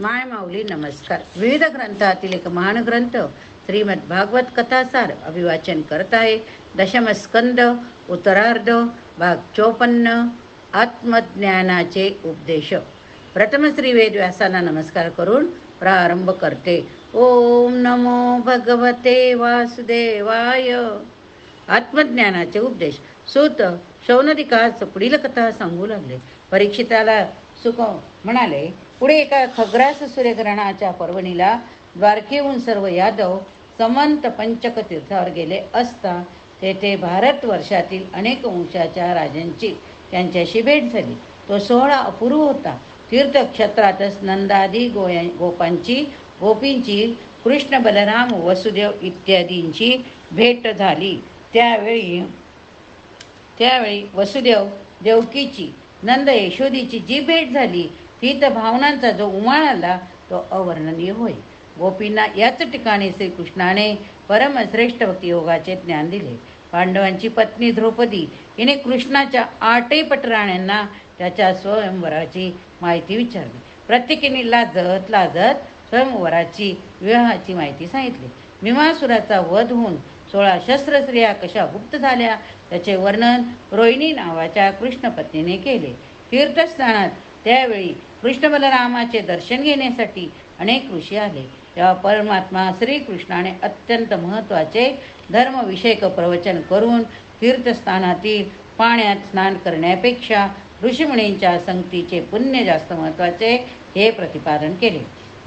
माय माऊली नमस्कार. विविध ग्रंथातील एक महान ग्रंथ श्रीमद भागवत कथासार अभिवाचन करत आहे. दशमस्कंद उत्तरार्ध भाग 54 आत्मज्ञानाचे उपदेश. प्रथम श्री वेदव्यासांना नमस्कार करून प्रारंभ करते. ओम नमो भगवते वासुदेवाय. आत्मज्ञानाचे उपदेश. सूत शौनदिकास पुढील कथा सांगू लागले. परीक्षिताला सुख म्हणाले, पुढे एका खग्रास सूर्यग्रहणाच्या पर्वणीला द्वारकेहून सर्व यादव समंत पंचक तीर्थावर गेले असता तेथे भारतवर्षातील अनेक वंशाच्या राजांची त्यांच्याशी भेट झाली. तो सोहळा अपूर्व होता. तीर्थक्षेत्रातच नंदादी गोपींची कृष्ण बलराम वसुदेव इत्यादींची भेट झाली. त्यावेळी वसुदेव देवकीची नंद यशोदीची जी भेट झाली ती तर भावनांचा जो उमाळ आला तो अवर्णनीय होय. गोपींना याच ठिकाणी श्रीकृष्णाने परमश्रेष्ठ भक्तियोगाचे ज्ञान दिले. पांडवांची पत्नी द्रौपदी हिने कृष्णाच्या 8 पटराण्यांना त्याच्या स्वयंवराची माहिती विचारली. प्रत्येकीने लाजत स्वयंवराची विवाहाची माहिती सांगितली. भीमासुराचा वध होऊन 16 शस्त्रस्त्रिया कशा गुप्त झाल्या त्याचे वर्णन रोहिणी नावाच्या कृष्णपत्नीने केले. तीर्थस्थानात त्यावेळी कृष्ण बलरामाचे दर्शन घेण्यासाठी अनेक ऋषी आले. तेव्हा परमात्मा श्रीकृष्णाने अत्यंत महत्त्वाचे धर्मविषयक प्रवचन करून तीर्थस्थानातील पाण्यात स्नान करण्यापेक्षा ऋषीमुनींच्या संगतीचे पुण्य जास्त महत्त्वाचे हे प्रतिपादन केले.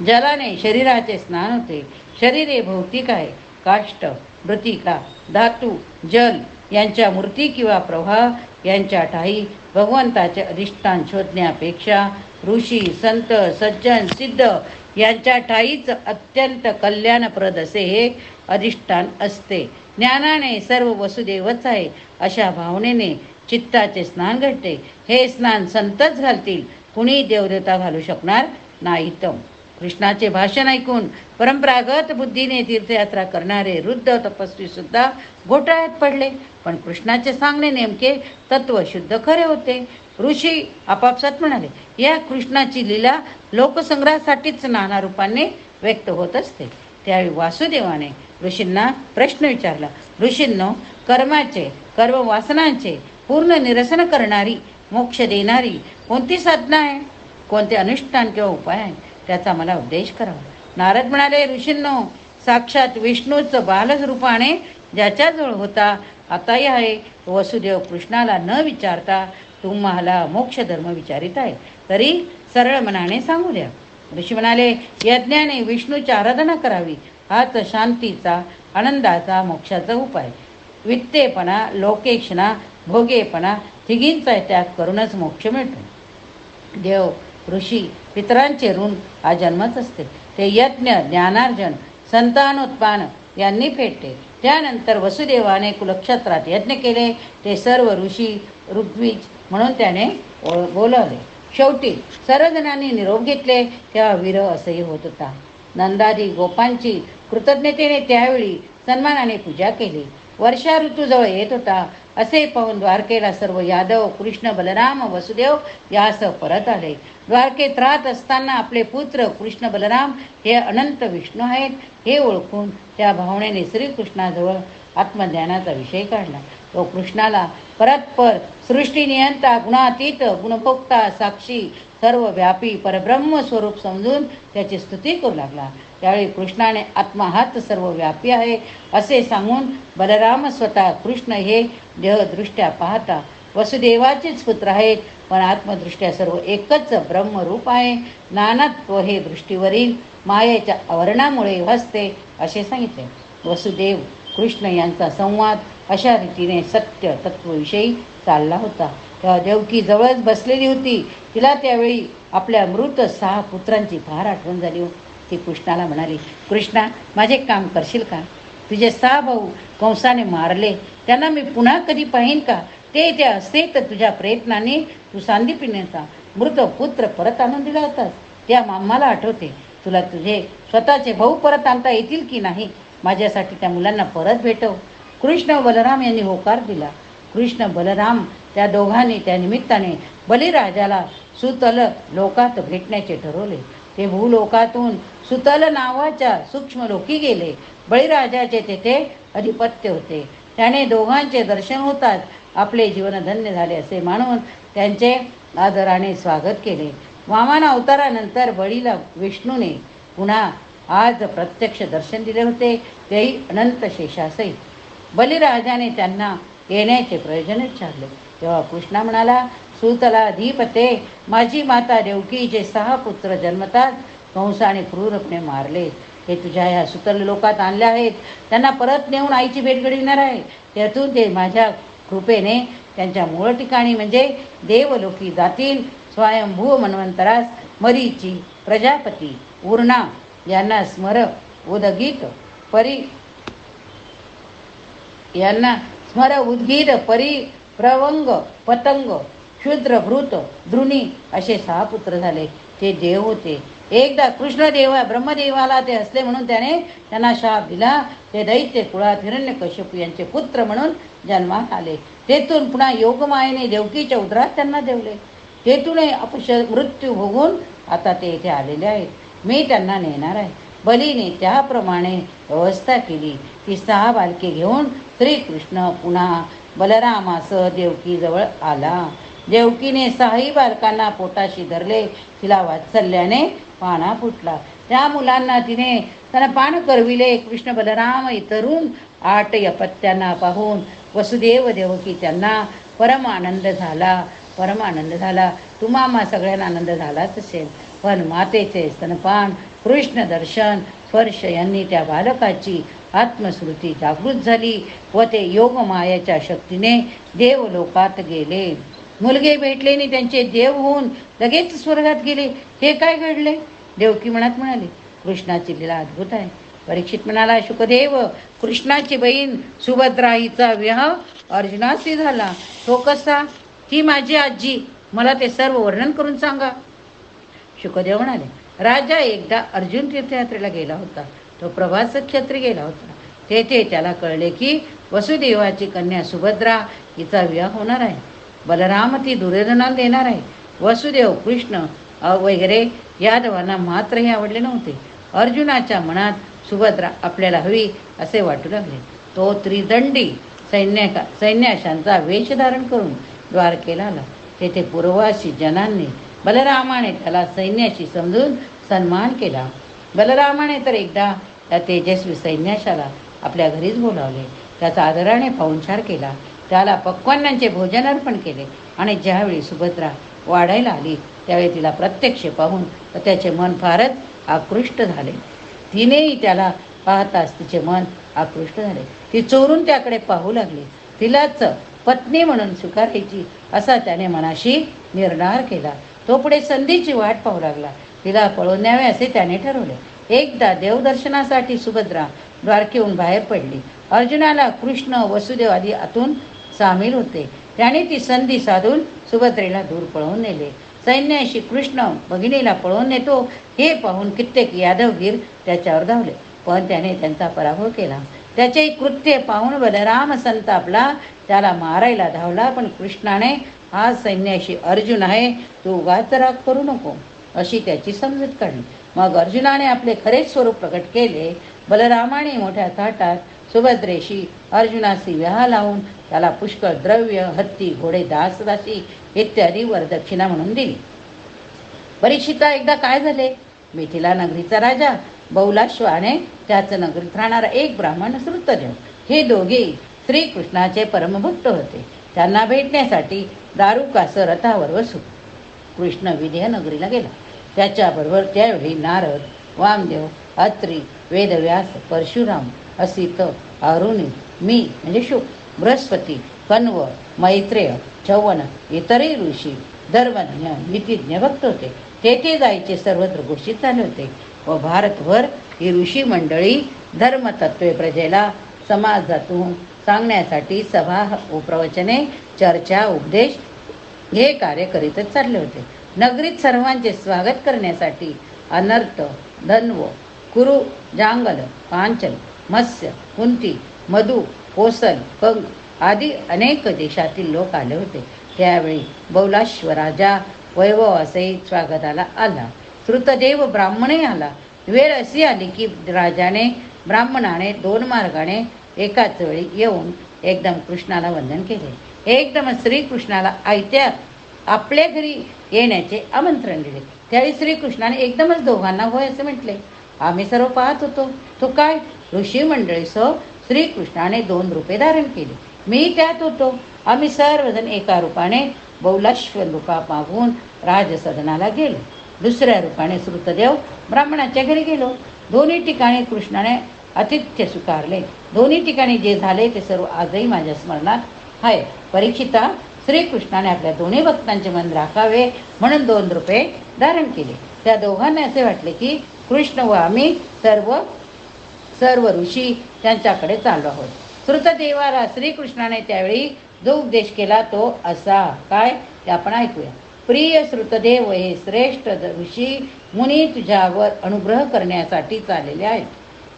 जलाने शरीराचे स्नान होते. शरीर हे भौतिक आहे. काष्ट, मृत्तिका, धातू, जल यांच्या मूर्ती किंवा प्रवाह यांच्या ठाई भगवंताचे अधिष्ठान शोधण्यापेक्षा ऋषी, संत, सज्जन, सिद्ध यांच्या ठाईच अत्यंत कल्याणप्रद असे हे अधिष्ठान असते. ज्ञानाने सर्व वसुदेवच आहे अशा भावनेने चित्ताचे स्नान घडते. हे स्नान संतच घालतील, कुणी देवदेवता घालू शकणार नाहीत. कृष्णाचे भाषण ऐकून परंपरागत बुद्धीने तीर्थयात्रा करणारे वृद्ध तपस्वी सुद्धा घोटाळ्यात पडले. पण कृष्णाचे सांगणे नेमके तत्वशुद्ध खरे होते. ऋषी आपापसात म्हणाले, या कृष्णाची लीला लोकसंग्रहासाठीच नाना रूपाने व्यक्त होत असते. त्यावेळी वासुदेवाने ऋषींना प्रश्न विचारला. ऋषींनो, कर्म वासनांचे पूर्ण निरसन करणारी, मोक्ष देणारी कोणती साधना आहे? कोणते अनुष्ठान किंवा उपाय आहे? त्याचा मला उपदेश करावा. नारद म्हणाले, ऋषींनो, साक्षात विष्णूच बालच रूपाने ज्याच्याजवळ होता आताही आहे वसुदेव कृष्णाला न विचारता तुम्हाला मोक्ष धर्म विचारित आहे, तरी सरळ मनाने सांगू द्या. ऋषी म्हणाले, यज्ञाने विष्णूची आराधना करावी, हाच शांतीचा, आनंदाचा, मोक्षाचा उपाय. वित्तेपणा, लोकेक्षणा, भोगेपणा तिघींचा त्याग करूनच मोक्ष मिळतो. देव, ऋषी, पितरांचे ऋण हा जन्मच असते. ते यज्ञ, ज्ञानार्जन, संतानोत्पान यांनी फेडते. त्यानंतर वसुदेवाने कुलक्षेत्रात यज्ञ केले. ते सर्व ऋषी ऋग्विज म्हणून त्याने बोलावले. शेवटी सर्वजणांनी निरोप घेतले. तेव्हा विरह असंही होत होता. नंदादी गोपांची कृतज्ञतेने त्यावेळी सन्मानाने पूजा केली. वर्षा ऋतू जवळ येत होता. असे पाहून द्वारकेला सर्व यादव कृष्ण बलराम वसुदेव यासह परत आले. द्वारकेत राहत असताना आपले पुत्र कृष्ण बलराम हे अनंत विष्णू आहेत हे ओळखून त्या भावनेने श्रीकृष्णाजवळ आत्मज्ञानाचा विषय काढला. तो कृष्णाला परस्पर सृष्टीनियंता, गुणातीत, गुणभोक्ता, साक्षी, सर्व व्यापी परब्रह्म स्वरूप समजून त्याची स्तुती करू लागला. त्यावेळी कृष्णाने आत्मा हाच सर्व व्यापी आहे असे सांगून बलराम स्वतः कृष्ण हे देहदृष्ट्या पाहता वसुदेवाचेच पुत्र आहेत, पण आत्मदृष्ट्या सर्व एकच ब्रह्मरूप आहे. नानात्व हे दृष्टीवरील मायेच्या आवरणामुळे भासते असे सांगितले. वसुदेव कृष्ण यांचा संवाद अशा रीतीने सत्य तत्वविषयी चालला होता. तेव्हा देवकी जवळच बसलेली होती. तिला त्यावेळी आपल्या मृत 6 पुत्रांची फार आठवण झाली. ती कृष्णाला म्हणाली, कृष्णा, माझे काम करशील का? तुझे 6 भाऊ कंसाने मारले, त्यांना मी पुन्हा कधी पाहीन का? ते असते तर तुझ्या प्रयत्नाने तू सांदीपनीचा मृत पुत्र परत आणून दिला होतास. त्या मला आठवते. तुला तुझे स्वतःचे भाऊ परत आणता येतील की नाही? माझ्यासाठी त्या मुलांना परत भेटव. कृष्ण बलराम यांनी होकार दिला. कृष्ण बलराम त्या दोघांनी त्या निमित्ताने बलिराजाला सुतल लोकात भेटण्याचे ठरवले. ते भूलोकातून सुतल नावाच्या सूक्ष्म लोकी गेले. बळीराजाचे तेथे अधिपत्य होते. त्याने दोघांचे दर्शन होताच आपले जीवन धन्य झाले असे मानून त्यांचे आदराने स्वागत केले. वामन अवतारानंतर बळीला विष्णूने पुन्हा आज प्रत्यक्ष दर्शन दिले होते, तेही अनंत शेषासहित. बलिराजाने त्यांना येण्याचे प्रयोजन विचारले. तेव्हा कृष्णा म्हणाला, सुतलाधिपते, माझी माता देवकीचे 6 पुत्र जन्मतात कंसाने क्रूरपणे मारले. ते तुझ्या ह्या सुतल लोकात आणले आहेत. त्यांना परत नेऊन आईची भेट घडविणार आहे. त्यातून ते माझ्या कृपेने त्यांच्या मूळ ठिकाणी म्हणजे देवलोकी जातील. स्वयंभू मन्वंतरास मरीची, प्रजापती, उर्णा यांना स्मर उदगीत परी यांना स्मर उद्गीत परी प्रवंग पतंग क्षुद्र भृत द्रुणी असे 6 पुत्र झाले. ते देव होते. एकदा कृष्णदेवा ब्रह्मदेवाला ते असले म्हणून त्याने त्यांना शाप दिला. ते दैत्य कुळात हिरण्यकश्यप यांचे पुत्र म्हणून जन्मास आले. तेथून पुन्हा योगमायेने देवकीच्या उदरात त्यांना देवले. तेथून मृत्यू भोगून आता ते येथे आलेले आहेत. मी त्यांना नेणार आहे. बलीने त्याप्रमाणे व्यवस्था केली. ती 6 बालके घेऊन श्रीकृष्ण पुन्हा बलरामासह देवकीजवळ आला. देवकीने 6 बालकांना पोटाशी धरले. तिला वात्सल्याने पाना फुटला. त्या मुलांना तिने स्तनपान करविले. कृष्ण बलराम इतरून 8 अपत्यांना पाहून वसुदेव देवकी त्यांना परम आनंद झाला. तुम्हा सगळ्यांना आनंद झालाच असेल, पण मातेचे स्तनपान, कृष्ण दर्शन, स्पर्श यांनी त्या बालकाची आत्मस्मृती जागृत झाली व ते योगमायेच्या शक्तीने देवलोकात गेले. मुलगे भेटले त्यांचे देव होऊन लगेच स्वर्गात गेले. हे काय घडले? देवकी मनात म्हणाली, कृष्णाची लीला अद्भुत आहे. परीक्षित म्हणाला, शुकदेव, कृष्णाची बहीण सुभद्रा हिचा विवाह अर्जुनाशी झाला. तो कसा? ही माझी आजी, मला ते सर्व वर्णन करून सांगा. शुकदेव म्हणाले, राजा एकदा अर्जुन तीर्थयात्रेला गेला होता. तो प्रवास क्षेत्री गेला होता. तेथे त्याला कळले की वसुदेवाची कन्या सुभद्रा हिचा विवाह होणार आहे. बलराम ती दुर्योधनाला देणार आहे. वसुदेव, कृष्ण वगैरे यादवांना मात्रही आवडले नव्हते. अर्जुनाच्या मनात सुभद्रा आपल्याला हवी असे वाटू लागले. तो त्रिदंडी सैन्याशांचा वेश धारण करून द्वारकेला आला. तेथे पूर्ववासी जनांनी बलरामाने त्याला सैन्याशी समजून सन्मान केला. बलरामाने तर एकदा त्या तेजस्वी सैन्याशाला आपल्या घरीच बोलावले. त्याचा आदराने पाहुणचार केला. त्याला पक्वान्नांचे भोजन अर्पण केले आणि ज्यावेळी सुभद्रा वाढायला आली त्यावेळी तिला प्रत्यक्ष पाहून त्याचे मन फारच आकृष्ट झाले. तिनेही त्याला पाहताच तिचे मन आकृष्ट झाले. ती चोरून त्याकडे पाहू लागली. तिलाच पत्नी म्हणून स्वीकारायची असा त्याने मनाशी निर्धार केला. तो पुढे संधीची वाट पाहू लागला. तिला पळून न्यावे असे त्याने ठरवले. एकदा देवदर्शनासाठी सुभद्रा द्वारकेहून बाहेर पडली. अर्जुनाला कृष्ण, वसुदेव आदी आतून सामील होते. त्याने ती संधी साधून सुभद्रेला दूर पळवून नेले. सैन्याशी कृष्ण भगिनीला पळवून नेतो हे पाहून कित्येक यादवगीर त्याच्यावर धावले, पण त्याने त्यांचा पराभव केला. त्याचे कृत्य पाहून बलराम संतापला. त्याला मारायला धावला, पण कृष्णाने, हा सैन्याशी अर्जुन आहे, तू उगाच राग करू नको अशी त्याची समजूत काढली. मग अर्जुनाने आपले खरे स्वरूप प्रकट केले. बलरामाने मोठ्या थाटात सुभद्रेशी अर्जुनाशी विवाह लावून त्याला पुष्कळ द्रव्य, हत्ती, घोडे, दासदासी इत्यादी वरदक्षिणा म्हणून दिली. परीक्षिता, एकदा काय झाले? मिथिला नगरीचा राजा बहुलाश्वाने त्याच नगरीत राहणारा एक ब्राह्मण श्रुतदेव हे दोघे श्रीकृष्णाचे परमभक्त होते. त्यांना भेटण्यासाठी दारुकास रथावर बसून कृष्ण विदेह नगरीला गेला. त्याच्याबरोबर त्यावेळी नारद, वामदेव, अत्री, वेदव्यास, परशुराम, असित, अरुणी, मी म्हणजे शुक, बृहस्पती, कण्व, मैत्रेय, चौवन इतरही ऋषी, धर्मज्ञ, नीतिज्ञ भक्त होते. तेथे जायचे सर्वत्र घोषित झाले होते व भारतभर ही ऋषी मंडळी धर्मतत्वे प्रजेला समाजातून सांगण्यासाठी सभा व प्रवचने, चर्चा, उपदेश हे कार्य करीतच चालले होते. नगरीत सर्वांचे स्वागत करण्यासाठी अनर्थ, धन्व, कुरु, जांगल, पांचल, मत्स्य, कुंती, मधु, कोसल, कंग आदी अनेक देशातील लोक आले होते. त्यावेळी बहुलाश्व राजा वैभवासहित स्वागताला आला. श्रुतदेव ब्राह्मणे आला. वेळ अशी आली की राजाने ब्राह्मणाने 2 मार्गाने एकाच वेळी येऊन एकदम कृष्णाला वंदन केले. एकदम श्रीकृष्णाला आयत्या आपल्या घरी येण्याचे आमंत्रण दिले. त्यावेळी श्रीकृष्णाने एकदमच दोघांना होय असे म्हटले. आम्ही सर्व पाहत होतो. तो काय ऋषी मंडळीसह श्रीकृष्णाने 2 रूपे धारण केली. मी त्यात होतो. आम्ही सर्वजण एका रूपाने बहुलाश्व रूपा मागून राजसदनाला गेलो. दुसऱ्या रूपाने श्रुतदेव ब्राह्मणाच्या घरी गेलो. दोन्ही ठिकाणी कृष्णाने आतिथ्य स्वीकारले. दोन्ही ठिकाणी जे झाले ते सर्व आजही माझ्या स्मरणात आहे. परीक्षिता, श्रीकृष्णाने आपल्या दोन्ही भक्तांचे मन राखावे म्हणून 2 रूपे धारण केले. त्या दोघांना असे वाटले की कृष्ण व आम्ही सर्व ऋषी त्यांच्याकडे चाललो आहोत. श्रुतदेवाला श्रीकृष्णाने त्यावेळी जो उपदेश केला तो असा, काय ते आपण ऐकूया. प्रिय श्रुतदेव, हे श्रेष्ठ ऋषी मुनी तुझ्यावर अनुग्रह करण्यासाठी चाललेले आहेत.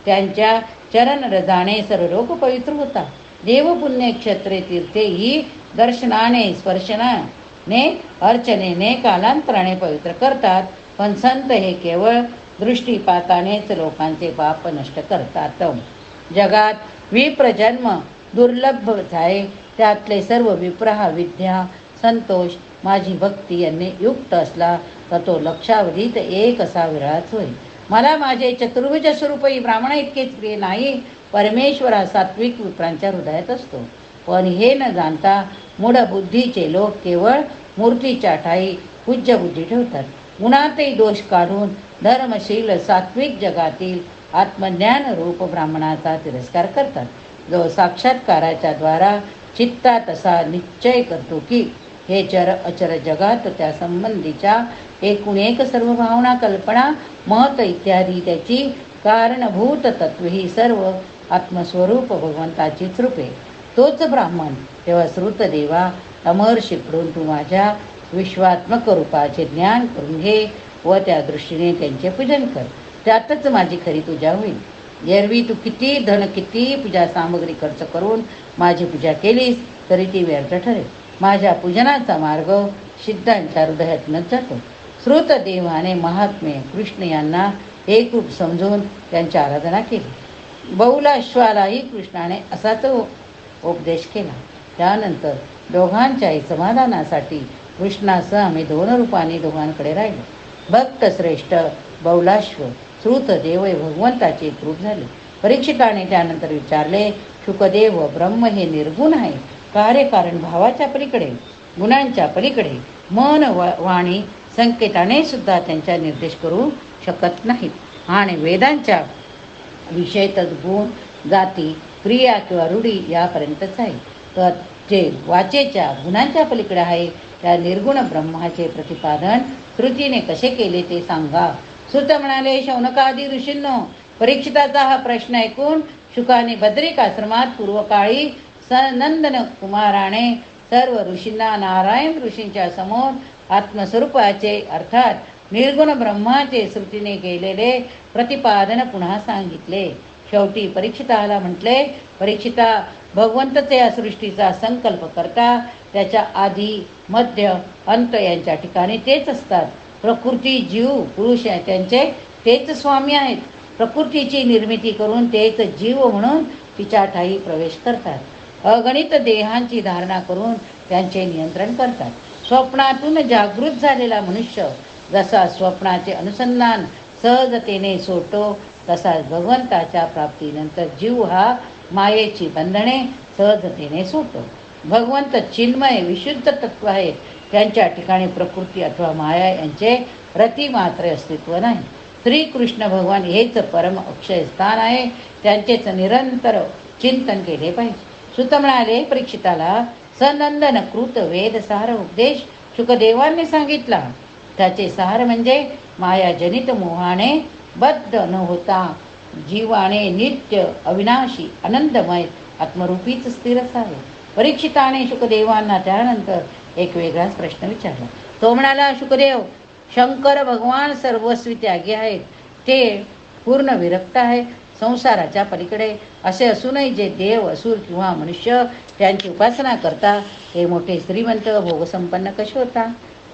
त्यांच्या चरण रजाने सर्व लोक पवित्र होता. देव पुण्य क्षत्रे तीर्थे ही दर्शनाने स्पर्शनाने अर्चनेने कालांतराने पवित्र करतात. पण संत हे केवळ दृष्टीपातानेच लोकांचे पाप नष्ट करतात. जगात विप्रजन्म दुर्लभ आहे. त्यातले सर्व विप्रहा विद्या संतोष माझी भक्ती यांनी युक्त असला तर तो लक्षावधीत एक असा विरळाच होईल. मला माझे चतुर्भुज स्वरूपही ब्राह्मण इतकेच प्रिय नाही. परमेश्वर हा सात्विक विप्रांच्या हृदयात असतो. पण हे न जाणता मूढ बुद्धीचे लोक केवळ मूर्तीच्या ठाई पूज्य बुद्धी ठेवतात. गुणातही दोष काढून धर्मशील सात्विक जगातील आत्मज्ञान रूप ब्राह्मणाचा तिरस्कार करतात. जो साक्षात्काराच्या द्वारा चित्तात असा निश्चय करतो की हे चर अचर जगात त्या संबंधीच्या एकूण एक सर्व भावना कल्पना महत इत्यादी त्याची कारणभूत तत्व ही सर्व आत्मस्वरूप भगवंताचीच रूपे. तोच ब्राह्मण. तेव्हा श्रुतदेवा, अमहर्षीकडून तू माझ्या विश्वात्मक रूपाचे ज्ञान करून घे व त्या दृष्टीने त्यांचे पूजन कर. त्यातच माझी खरी पूजा होईल. एरवी तू किती धन किती पूजा सामग्री खर्च करून माझी पूजा केलीस तरी ती व्यर्थ ठरेल. माझ्या पूजनाचा मार्ग सिद्धांच्या हृदयातूनच जातो. श्रुतदेवाने महात्मे कृष्ण यांना एकरूप समजून त्यांची आराधना केली. बहुलाश्वालाही कृष्णाने असाच उपदेश केला. त्यानंतर दोघांच्याही समाधानासाठी कृष्णासह आम्ही 2 रूपांनी दोघांकडे राहिलो. भक्त श्रेष्ठ बहुलाश्व श्रुतदेव हे भगवंताचे एक रूप झाले. परीक्षिताने त्यानंतर विचारले, शुकदेव, ब्रह्म हे निर्गुण आहे. कार्यकारण भावाच्या पलीकडे, गुणांच्या पलीकडे मन वाणी संकेताने सुद्धा त्यांचा निर्देश करू शकत नाहीत. आणि वेदांच्या विषय गुण जाती क्रिया किंवा रूढी यापर्यंतच आहे. तर जे वाचेच्या गुणांच्या पलीकडे आहे त्या निर्गुण ब्रह्माचे प्रतिपादन श्रुतीने कसे केले ते सांगा. सुत म्हणाले, शौनकादी ऋषींनो, परीक्षिताचा हा प्रश्न ऐकून शुकाने बद्रिकाश्रमात पूर्वकाळी नंदन कुमाराने सर्व ऋषींना नारायण ऋषींच्या समोर आत्मस्वरूपाचे अर्थात निर्गुण ब्रह्माचे श्रुतीने केलेले प्रतिपादन पुन्हा सांगितले. शेवटी परीक्षिताला म्हटले, परीक्षिता, भगवंतच या सृष्टीचा संकल्प करता. त्याच्या आधी मध्य अंत यांच्या ठिकाणी तेच असतात. प्रकृती जीव पुरुष आहे त्यांचे तेच स्वामी आहेत. प्रकृतीची निर्मिती करून तेच जीव म्हणून तिच्या ठाई प्रवेश करतात. अगणित देहांची धारणा करून त्यांचे नियंत्रण करतात. स्वप्नातून जागृत झालेला मनुष्य जसा स्वप्नाचे अनुसंधान सहजतेने सोडतो तसाच भगवंताच्या प्राप्तीनंतर जीव हा मायेची बंधने सहजतेने सोडतो. भगवंत चिन्मय विशुद्ध तत्व आहे. त्यांच्या ठिकाणी प्रकृती अथवा माया यांचे रतिमात्र अस्तित्व नाही. श्रीकृष्ण भगवान हेच परम अक्षय स्थान आहे. त्यांचेच निरंतर चिंतन केले पाहिजे. सुत म्हणाले, परीक्षिताला सनंदन कृत वेद सार उपदेश शुकदेवांनी सांगितला. त्याचे सार म्हणजे मायाजनित मोहाने बद्ध न होता जीवाने नित्य अविनाशी आनंदमय आत्मरूपीच स्थिर असावे. परीक्षिताने शुकदेवांना त्यानंतर एक वेगळाच प्रश्न विचारला. तो म्हणाला, शुकदेव, शंकर भगवान सर्वस्वी त्यागी आहेत. ते पूर्ण विरक्त आहे. संसाराच्या पलीकडे असे असूनही जे देव असुर किंवा मनुष्य त्यांची उपासना करता ते मोठे श्रीमंत भोगसंपन्न कसे होता.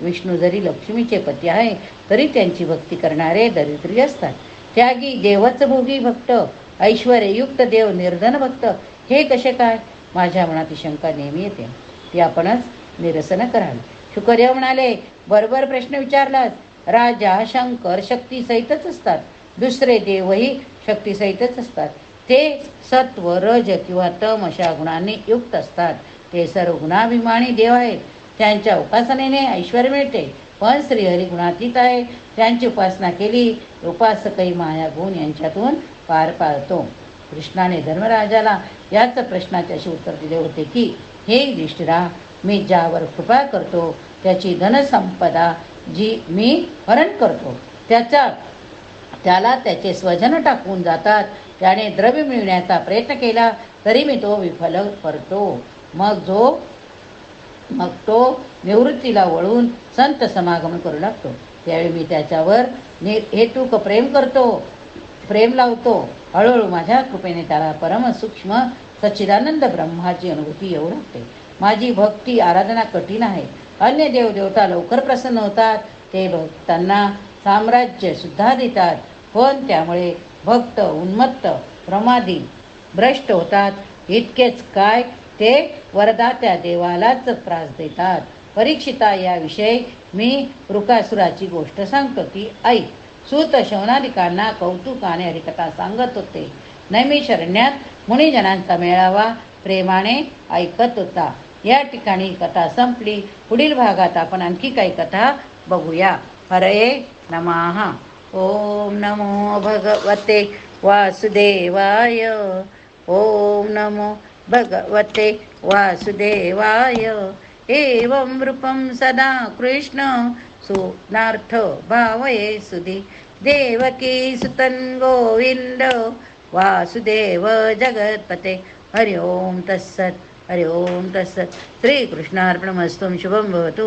विष्णू जरी लक्ष्मीचे पती आहे तरी त्यांची भक्ती करणारे दरिद्री असतात. त्यागी देवच भोगी भक्त, ऐश्वर्ययुक्त देव निर्धन भक्त, हे कसे काय? माझ्या मनात ही शंका नेहमी येते, ती आपणच निरसन करावी. शुकर्य म्हणाले, बरोबर प्रश्न विचारलास. राजा शंकर शक्तीसहितच असतात, दुसरे देवही शक्तीसहितच असतात. ते सत्व रज किंवा तम अशा गुणांनी युक्त असतात. ते सर्व गुणाभिमानी देव आहेत. त्यांच्या उपासनेने ऐश्वर मिळते. पण श्रीहरी गुणातीत आहे, त्यांची उपासना केली उपासकही माया गुण यांच्यातून पार पाडतो. कृष्णाने धर्मराजाला याच प्रश्नाचे असे उत्तर दिले होते की, हे युधिष्ठिरा, मी ज्यावर कृपा करतो त्याची धनसंपदा जी मी हरण करतो त्याला त्याचे स्वजन टाकून जातात. त्याने द्रव्य मिळवण्याचा प्रयत्न केला तरी मी तो विफल करतो. मग तो निवृत्तीला वळून संत समागमन करू लागतो. त्यावेळी मी त्याच्यावर हेतुक प्रेम लावतो. हळूहळू माझ्या कृपेने त्याला परम सूक्ष्म सच्चिदानंद ब्रह्माची अनुभूती येऊ लागते. माझी भक्ती आराधना कठीण आहे. अन्य देवदेवता लवकर प्रसन्न होतात, ते भक्तांना साम्राज्य सुद्धा देतात, पण त्यामुळे भक्त उन्मत्त प्रमादी भ्रष्ट होतात. इतकेच काय, ते वरदात्या देवालाच त्रास देतात. परीक्षिता, याविषयी मी वृकासुराची गोष्ट सांगतो ती ऐक. सूत शौनादिकांना कौतुकाने हरिकथा सांगत होते. नैमिषारण्यात मुनिजनांचा मेळावा प्रेमाने ऐकत होता. या ठिकाणी कथा संपली. पुढील भागात आपण आणखी काही कथा बघूया. हरे नमः. ओम नमो भगवते वासुदेवाय. ओम नमो भगवते वासुदेवाय. एवं रूपं सदा कृष्ण सुनार्थ भावये सुधी. देवकी सुतं गोविंद वासुदेव जगत्पते. हरि ओम तत्सत्. हरि ओम तत्सत्. श्रीकृष्णार्पणमस्तु. शुभं भवतु.